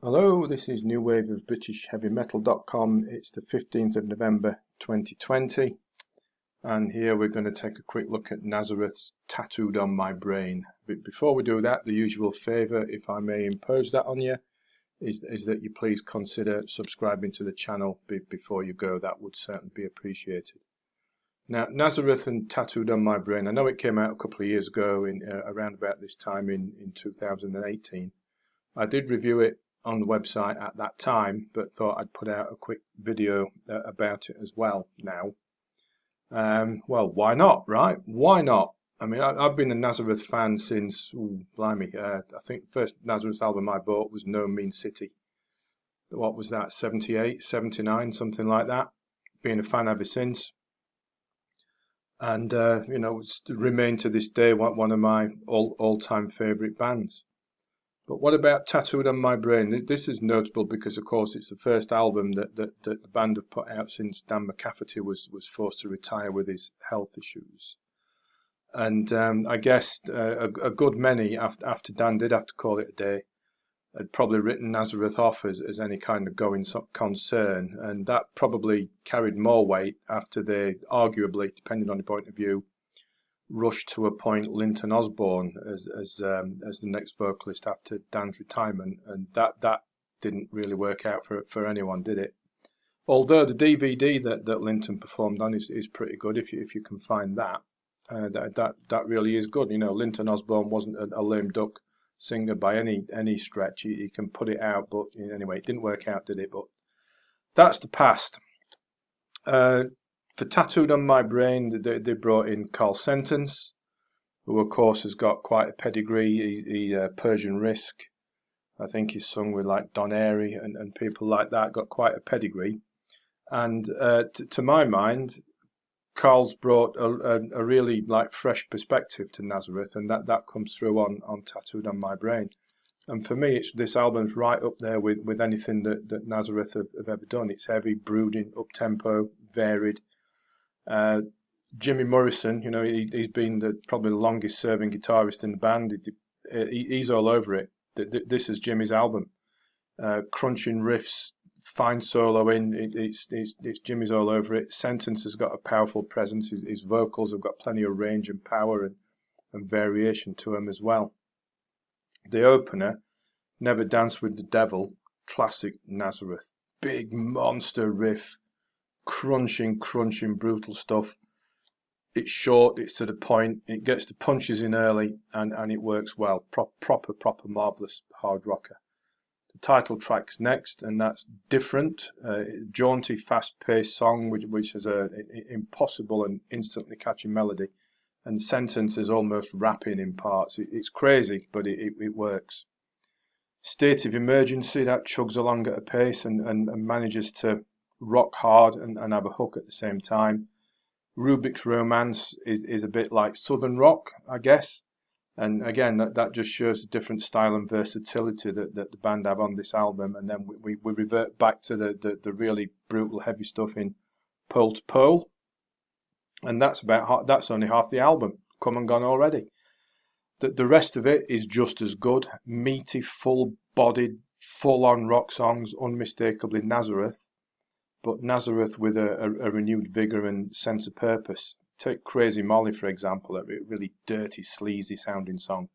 Hello, this is New Wave of British Heavy Metal.com. It's the 15th of November 2020, and here we're going to take a quick look at Nazareth's Tattooed on My Brain. But before we do that, the usual favour, if I may impose that on you, is that you please consider subscribing to the channel before you go. That would certainly be appreciated. Now, Nazareth and Tattooed on My Brain, I know it came out a couple of years ago, around about this time in 2018. I did review it on the website at that time, but thought I'd put out a quick video about it as well now. Well, why not, right? Why not? I mean, I've been a Nazareth fan since, blimey, I think the first Nazareth album I bought was No Mean City. What was that, 78, 79, something like that. Been a fan ever since. And, it's remained to this day one of my all-time favourite bands. But what about Tattooed on My Brain? This is notable because, of course, it's the first album that the band have put out since Dan McCafferty was forced to retire with his health issues. And I guess a good many, after Dan did have to call it a day, had probably written Nazareth off as any kind of going concern. And that probably carried more weight after they, arguably, depending on your point of view, rushed to appoint Linton Osborne as the next vocalist after Dan's retirement, and that didn't really work out for anyone, did it? Although the DVD that Linton performed on is pretty good if you can find that. That really is good. You know, Linton Osborne wasn't a lame duck singer by any stretch. He can put it out, but anyway, it didn't work out, did it? But that's the past. For Tattooed on My Brain, they brought in Carl Sentence, who of course has got quite a pedigree. He Persian Risk, I think he's sung with like Don Airey and people like that, got quite a pedigree. And to my mind, Carl's brought a really like fresh perspective to Nazareth, and that comes through on Tattooed on My Brain. And for me, this album's right up there with anything that Nazareth have ever done. It's heavy, brooding, up-tempo, varied. Jimmy Morrison, he's been probably the longest serving guitarist in the band. He's all over it. This is Jimmy's album. Crunching riffs, fine soloing. It's Jimmy's all over it. Sentence has got a powerful presence. His vocals have got plenty of range and power and variation to them as well. The opener, Never Dance with the Devil, classic Nazareth. Big monster riff. Crunching, brutal stuff. It's short, it's to the point, it gets the punches in early, and it works well. Proper marvellous hard rocker. The title track's next, and that's Different. Jaunty, fast-paced song which has an impossible and instantly catchy melody, and the sentence is almost rapping in parts. It's crazy, but it works. State of Emergency, that chugs along at a pace and manages to rock hard and have a hook at the same time. Rubik's Romance is a bit like Southern rock, I guess. And again, that just shows the different style and versatility that the band have on this album. And then we revert back to the really brutal, heavy stuff in Pole to Pole. And that's only half the album. Come and gone already. The rest of it is just as good. Meaty, full-bodied, full-on rock songs, unmistakably Nazareth. But Nazareth with a renewed vigour and sense of purpose. Take Crazy Molly, for example, a really dirty, sleazy sounding song.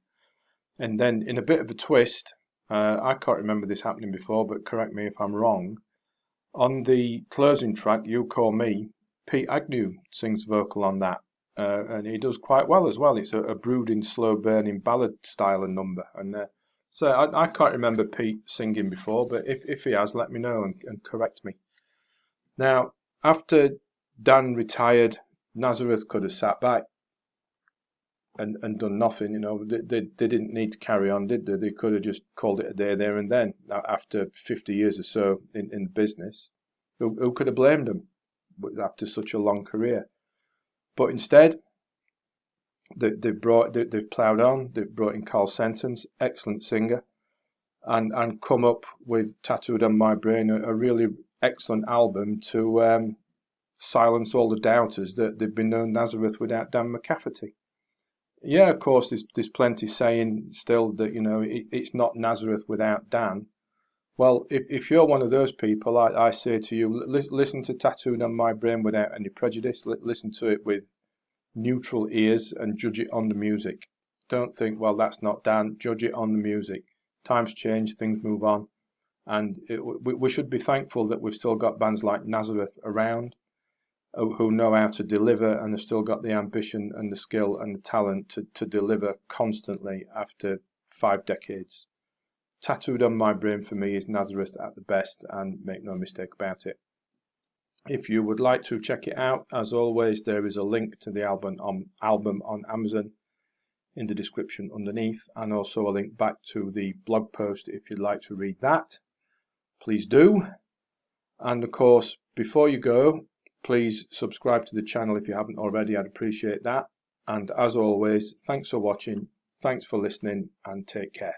And then in a bit of a twist, I can't remember this happening before, but correct me if I'm wrong, on the closing track, You Call Me, Pete Agnew sings vocal on that. And he does quite well as well. It's a brooding, slow-burning ballad style of number. And so I can't remember Pete singing before, but if he has, let me know and correct me. Now, after Dan retired, Nazareth could have sat back and done nothing. They didn't need to carry on, did they? They could have just called it a day there and then. After 50 years or so in the business, who could have blamed them after such a long career? But instead, they've ploughed on. They've brought in Carl Sentence, excellent singer, and come up with Tattooed on My Brain, a really excellent album to silence all the doubters that they've been no Nazareth without Dan McCafferty. Yeah, of course, there's plenty saying still that it's not Nazareth without Dan, Well, if you're one of those people, I say to you, listen to Tattooed on My Brain without any prejudice. Listen to it with neutral ears and judge it on the music. Don't think, well, that's not Dan. Judge it on the music. Times change, things move on. And we should be thankful that we've still got bands like Nazareth around who know how to deliver and have still got the ambition and the skill and the talent to deliver constantly after 5 decades. Tattooed on My Brain for me is Nazareth at the best, and make no mistake about it. If you would like to check it out, as always, there is a link to the album on Amazon in the description underneath, and also a link back to the blog post if you'd like to read that. Please do. And of course, before you go, please subscribe to the channel if you haven't already. I'd appreciate that. And as always, thanks for watching, thanks for listening, and take care.